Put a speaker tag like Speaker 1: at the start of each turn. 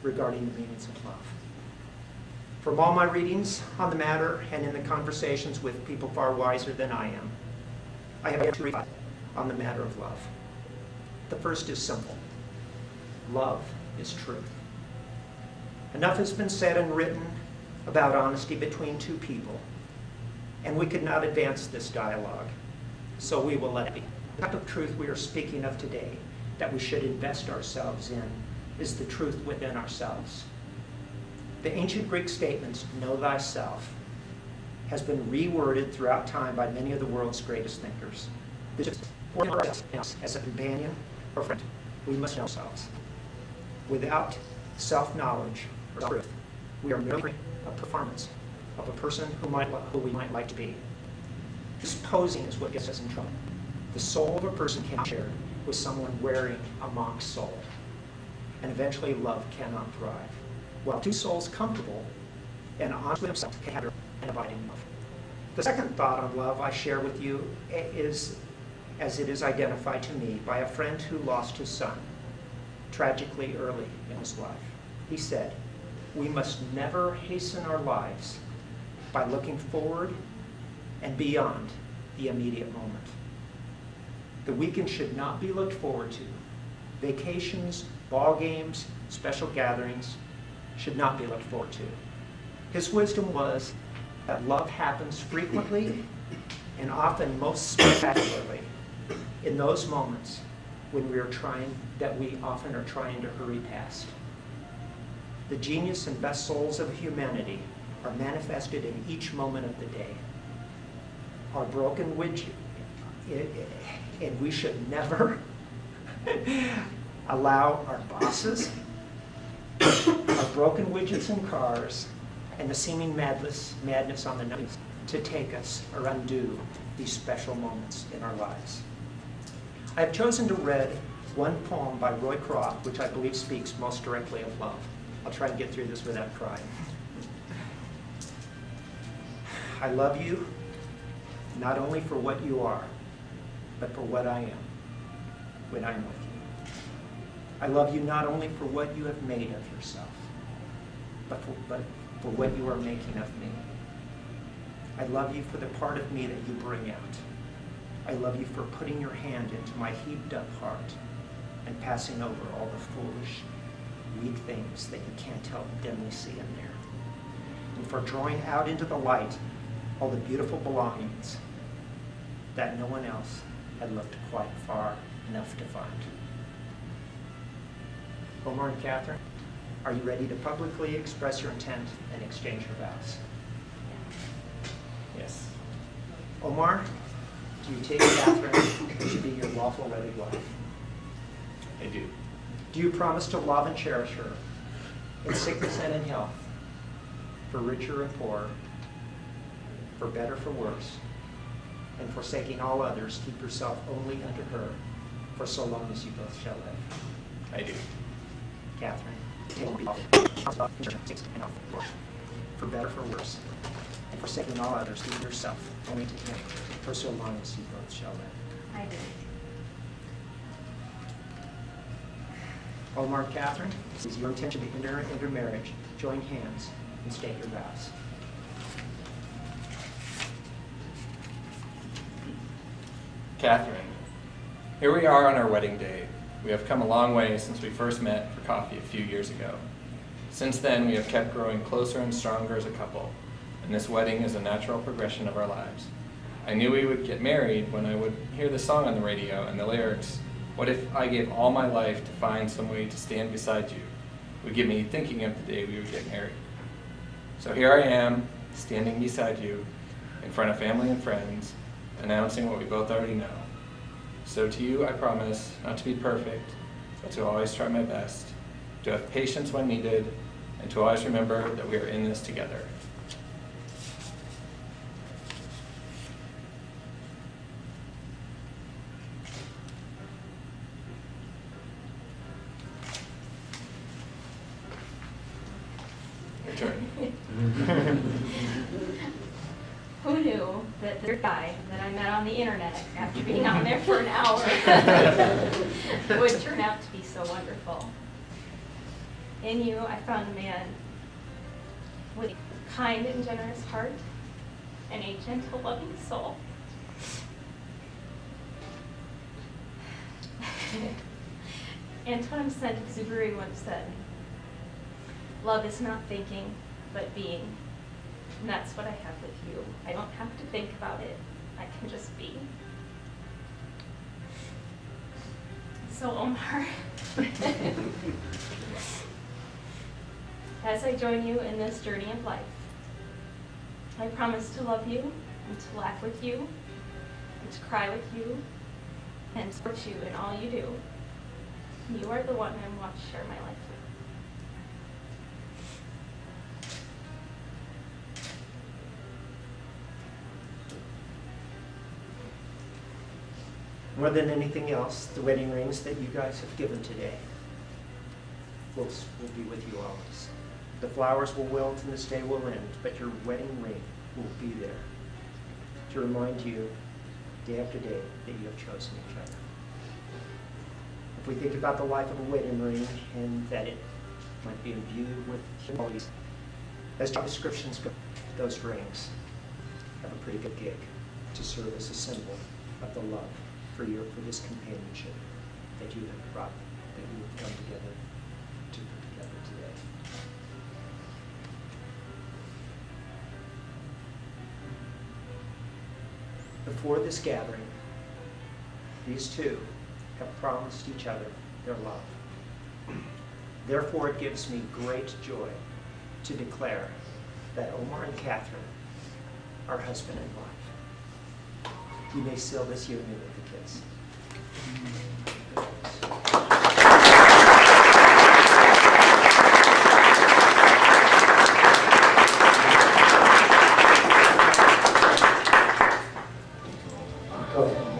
Speaker 1: regarding the meanings of love. From all my readings on the matter and in the conversations with people far wiser than I am, I have two thoughts on the matter of love. The first is simple. Love is truth. Enough has been said and written about honesty between two people, and we could not advance this dialogue, so we will let it be. The type of truth we are speaking of today that we should invest ourselves in is the truth within ourselves. The ancient Greek statements, know thyself, has been reworded throughout time by many of the world's greatest thinkers. This is for us as a companion or friend. We must know ourselves. Without self-knowledge or truth, we are merely a performance of a person who we might like to be. This posing is what gets us in trouble. The soul of a person cannot be shared with someone wearing a monk's soul, and eventually love cannot thrive. While two souls comfortable and honest with themselves can have an abiding love. The second thought on love I share with you is as it is identified to me by a friend who lost his son tragically early in his life. He said, we must never hasten our lives by looking forward and beyond the immediate moment. The weekend should not be looked forward to. Vacations, ball games, special gatherings should not be looked forward to. His wisdom was that love happens frequently and often most spectacularly in those moments when we often are trying to hurry past. The genius and best souls of humanity are manifested in each moment of the day. Our broken widget, and we should never allow our bosses, our broken widgets and cars, and the seeming madness on the nose to take us or undo these special moments in our lives. I have chosen to read one poem by Roy Croft, which I believe speaks most directly of love. I'll try and get through this without crying. I love you, not only for what you are, but for what I am when I'm with you. I love you not only for what you have made of yourself, but for what you are making of me. I love you for the part of me that you bring out. I love you for putting your hand into my heaped up heart and passing over all the foolish, weak things that you can't help dimly see in there. And for drawing out into the light all the beautiful belongings that no one else had looked quite far enough to find. Omar and Catherine, are you ready to publicly express your intent and exchange your vows? Yes. Omar, do you take Catherine to be your lawful wedded wife?
Speaker 2: I do.
Speaker 1: Do you promise to love and cherish her in sickness and in health, for richer and poorer, for better, for worse, and forsaking all others, keep yourself only unto her for so long as you both shall live?
Speaker 2: I do.
Speaker 1: Catherine, for better, for worse, and forsaking all others, keep yourself only to him for so long as you both shall live?
Speaker 3: I do.
Speaker 1: Omar and Catherine, this is your intention to enter into marriage. Join hands and state your vows.
Speaker 2: Catherine, here we are on our wedding day. We have come a long way since we first met for coffee a few years ago. Since then, we have kept growing closer and stronger as a couple, and this wedding is a natural progression of our lives. I knew we would get married when I would hear the song on the radio and the lyrics, "What if I gave all my life to find some way to stand beside you?" would get me thinking of the day we would get married. So here I am, standing beside you, in front of family and friends, announcing what we both already know. So to you I promise not to be perfect, but to always try my best, to have patience when needed, and to always remember that we are in this together. Your turn.
Speaker 3: Who knew that the guy that I met on the internet after being on there for an hour would turn out to be so wonderful? In you, I found a man with a kind and generous heart and a gentle, loving soul. Antoine Saint-Exupéry once said, "Love is not thinking, but being." And that's what I have with you. I don't have to think about it. I can just be. So, Omar, as I join you in this journey of life, I promise to love you and to laugh with you and to cry with you and support you in all you do. You are the one I want to share my life with.
Speaker 1: More than anything else, the wedding rings that you guys have given today will be with you always. The flowers will wilt and this day will end, but your wedding ring will be there to remind you day after day that you have chosen each other. If we think about the life of a wedding ring and that it might be imbued with qualities, as job descriptions go, those rings have a pretty good gig to serve as a symbol of the love for this companionship that you have brought, that you have come together to put together today. Before this gathering, these two have promised each other their love. Therefore, it gives me great joy to declare that Omar and Catherine are husband and wife. You may seal this union with a kiss. Go ahead.